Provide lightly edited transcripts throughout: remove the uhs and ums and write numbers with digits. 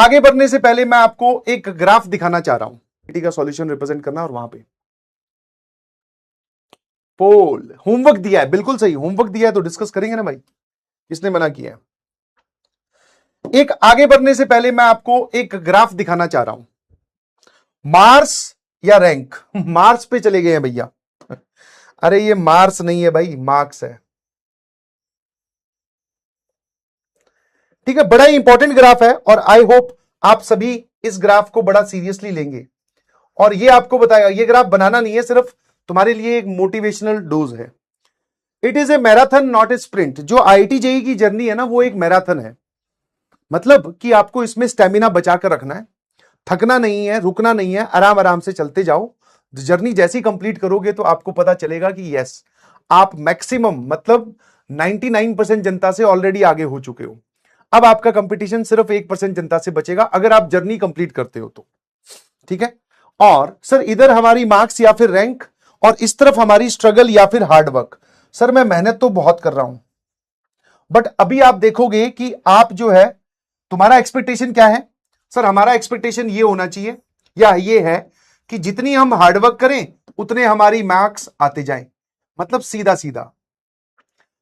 आगे बढ़ने से पहले मैं आपको एक ग्राफ दिखाना चाह रहा हूं, पीटी का सॉल्यूशन रिप्रेजेंट करना और वहां पे पोल होमवर्क दिया है, बिल्कुल सही होमवर्क दिया है तो डिस्कस करेंगे ना भाई, किसने मना किया है। एक आगे बढ़ने से पहले मैं आपको एक ग्राफ दिखाना चाह रहा हूं, मार्स या रैंक। मार्स पे चले गए हैं भैया। अरे ये मार्स नहीं है भाई, मार्क्स है। ठीक है, बड़ा ही इंपॉर्टेंट ग्राफ है और आई होप आप सभी इस ग्राफ को बड़ा सीरियसली लेंगे। और ये आपको बताएगा, ये ग्राफ बनाना नहीं है, सिर्फ तुम्हारे लिए एक मोटिवेशनल डोज है। It is a marathon not a sprint. जो आईआईटी जेईई की जर्नी है ना, वो एक मैराथन है। मतलब कि आपको इसमें स्टेमिना बचाकर रखना है, थकना नहीं है, रुकना नहीं है, आराम आराम से चलते जाओ। जर्नी जैसी कंप्लीट करोगे तो आपको पता चलेगा कि यस, आप मैक्सिमम मतलब 99% जनता से ऑलरेडी आगे हो चुके हो। अब आपका कंपटीशन सिर्फ 1% जनता से बचेगा अगर आप जर्नी कंप्लीट करते हो तो। ठीक है, और सर इधर हमारी मार्क्स या फिर रैंक और इस तरफ हमारी स्ट्रगल या फिर हार्डवर्क। सर मैं मेहनत तो बहुत कर रहा हूं, बट अभी आप देखोगे कि आप जो है, तुम्हारा एक्सपेक्टेशन क्या है। सर हमारा एक्सपेक्टेशन ये होना चाहिए या ये है कि जितनी हम हार्डवर्क करें उतने हमारी मार्क्स आते जाएं। मतलब सीधा सीधा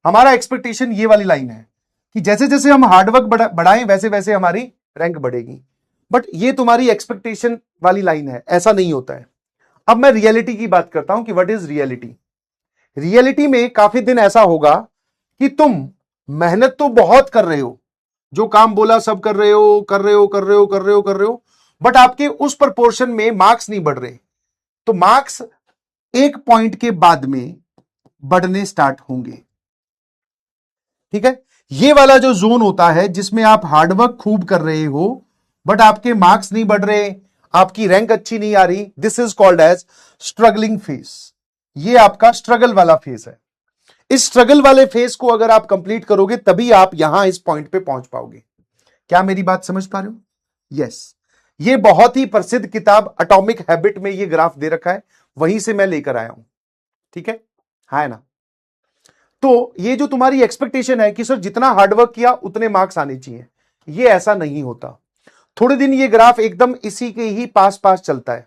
हमारा एक्सपेक्टेशन ये वाली लाइन है कि जैसे जैसे हम हार्डवर्क बढ़ाएं वैसे वैसे हमारी रैंक बढ़ेगी। बट ये तुम्हारी एक्सपेक्टेशन वाली लाइन है, ऐसा नहीं होता है। अब मैं रियलिटी की बात करता हूं कि व्हाट इज रियलिटी। रियलिटी में काफी दिन ऐसा होगा कि तुम मेहनत तो बहुत कर रहे हो, जो काम बोला सब कर रहे हो, बट आपके उस प्रपोर्शन में मार्क्स नहीं बढ़ रहे। तो मार्क्स एक पॉइंट के बाद में बढ़ने स्टार्ट होंगे। ठीक है, ये वाला जो जोन होता है जिसमें आप हार्डवर्क खूब कर रहे हो बट आपके मार्क्स नहीं बढ़ रहे, आपकी रैंक अच्छी नहीं आ रही, this is called as struggling phase. ये आपका स्ट्रगल वाला फेज है। इस स्ट्रगल वाले फेज को अगर आप कंप्लीट करोगे तभी आप यहां इस पॉइंट पे पहुंच पाओगे। क्या मेरी बात समझ पा रहे हो? यस, ये बहुत ही प्रसिद्ध किताब एटॉमिक हैबिट में ये ग्राफ दे रखा है, वहीं से मैं लेकर आया हूं। ठीक है ना। तो ये जो तुम्हारी एक्सपेक्टेशन है कि सर जितना हार्डवर्क किया उतने मार्क्स आने चाहिए, ये ऐसा नहीं होता। थोड़े दिन ये ग्राफ एकदम इसी के ही पास पास चलता है।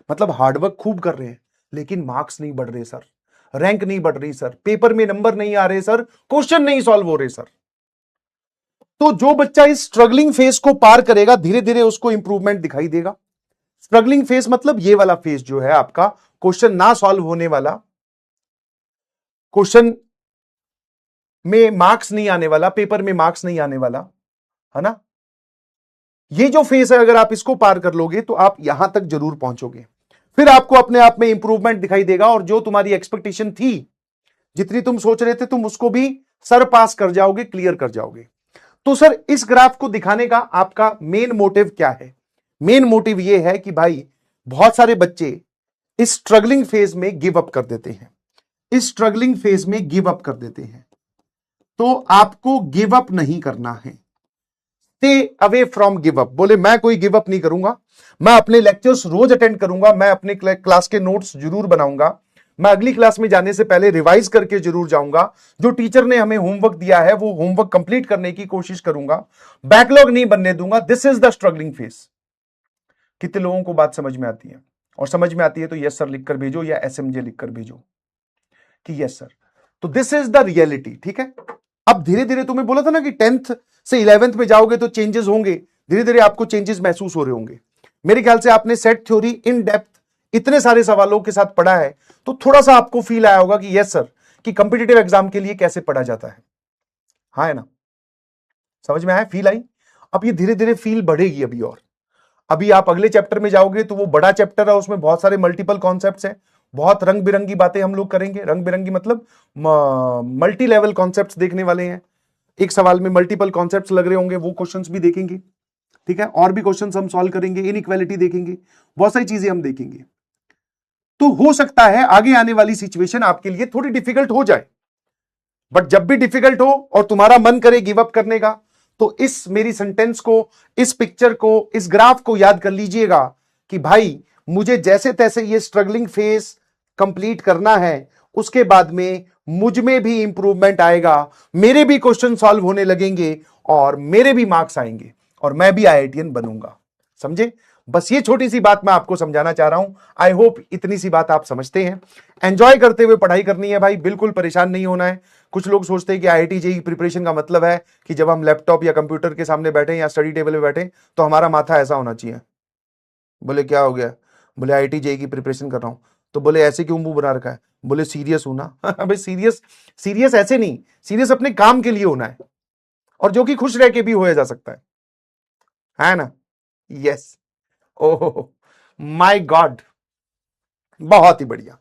मतलब हार्डवर्क खूब कर रहे हैं लेकिन मार्क्स नहीं बढ़ रहे सर, रैंक नहीं बढ़ रही सर, पेपर में नंबर नहीं आ रहे सर, क्वेश्चन नहीं सॉल्व हो रहे सर। तो जो बच्चा इस स्ट्रगलिंग फेज को पार करेगा धीरे धीरे उसको इंप्रूवमेंट दिखाई देगा। स्ट्रगलिंग फेज मतलब ये वाला फेज जो है आपका, क्वेश्चन ना सॉल्व होने वाला, क्वेश्चन में मार्क्स नहीं आने वाला, पेपर में मार्क्स नहीं आने वाला, है ना। ये जो फेज है अगर आप इसको पार कर लोगे तो आप यहां तक जरूर पहुंचोगे। फिर आपको अपने आप में इंप्रूवमेंट दिखाई देगा और जो तुम्हारी एक्सपेक्टेशन थी, जितनी तुम सोच रहे थे, तुम उसको भी सरपास कर जाओगे, क्लियर कर जाओगे। तो सर इस ग्राफ को दिखाने का आपका मेन मोटिव क्या है? मेन मोटिव यह है कि भाई बहुत सारे बच्चे इस स्ट्रगलिंग फेज में गिव अप कर देते हैं, इस स्ट्रगलिंग फेज में गिव अप कर देते हैं। तो आपको गिव अप नहीं करना है, stay away from give up. बोले मैं कोई गिव अप नहीं करूंगा, मैं अपने लेक्चर्स रोज अटेंड करूंगा, मैं अपने क्लास के नोट्स जरूर बनाऊंगा, मैं अगली क्लास में जाने से पहले रिवाइज करके जरूर जाऊंगा, जो टीचर ने हमें होमवर्क दिया है वो होमवर्क कंप्लीट करने की कोशिश करूंगा, बैकलॉग नहीं बनने दूंगा। This is the struggling phase. कितने लोगों को बात समझ में आती है? और समझ में आती है तो यस सर लिखकर भेजो या एसएमजे लिखकर भेजो कि यस सर। तो दिस इज द रियलिटी। ठीक है, अब धीरे धीरे तुम्हें बोला था ना कि 10th से 11th में जाओगे तो चेंजेस होंगे, धीरे धीरे आपको चेंजेस महसूस हो रहे होंगे। मेरे ख्याल से आपने सेट थ्योरी इन डेप्थ इतने सारे सवालों के साथ पढ़ा है तो थोड़ा सा आपको फील आया होगा कि यस सर, कि कंपिटिटिव एग्जाम के लिए कैसे पढ़ा जाता है। हाँ है ना, समझ में आया? Feel I? अब ये धीरे धीरे फील बढ़ेगी अभी। और अभी आप अगले चैप्टर में जाओगे तो वो बड़ा चैप्टर है, उसमें बहुत सारे मल्टीपल कॉन्सेप्ट्स हैं, बहुत रंग बिरंगी बातें हम लोग करेंगे। रंग बिरंगी मतलब मल्टी लेवल कॉन्सेप्ट्स देखने वाले हैं। एक सवाल में मल्टीपल कॉन्सेप्ट्स लग रहे होंगे, वो क्वेश्चंस भी देखेंगे। ठीक है, और भी क्वेश्चंस हम सॉल्व करेंगे, इनइक्वालिटी देखेंगे, बहुत सारी चीजें हम देखेंगे। तो हो सकता है आगे आने वाली सिचुएशन आपके लिए थोड़ी डिफिकल्ट हो जाए, बट जब भी डिफिकल्ट हो और तुम्हारा मन करे गिव अप करने का, तो इस मेरी सेंटेंस को, इस पिक्चर को, इस ग्राफ को याद कर लीजिएगा कि भाई मुझे जैसे तैसे ये स्ट्रगलिंग फेज कंप्लीट करना है, उसके बाद में मुझ में भी इंप्रूवमेंट आएगा, मेरे भी क्वेश्चन सॉल्व होने लगेंगे और मेरे भी मार्क्स आएंगे। और मैं भी आईआईटीएन बनूंगा। समझे? बस ये छोटी सी बात मैं आपको समझाना चाह रहा हूं। आई होप इतनी सी बात आप समझते हैं। एंजॉय करते हुए पढ़ाई करनी है भाई, बिल्कुल परेशान नहीं होना है। कुछ लोग सोचते हैं कि आईआईटी जेईई प्रिपरेशन का मतलब है कि जब हम लैपटॉप या कंप्यूटर के सामने बैठे या स्टडी टेबल पे बैठे तो हमारा माथा ऐसा होना चाहिए। बोले क्या हो गया? बोले आईआईटी जेईई की प्रिपरेशन कर रहा हूं। तो बोले ऐसे क्यों मुंह बना रखा है? बोले सीरियस हूं ना। भाई सीरियस, सीरियस ऐसे नहीं, सीरियस अपने काम के लिए होना है, और जो कि खुश रह के भी होया जा सकता है ना? यस। ओह माय गॉड, बहुत ही बढ़िया।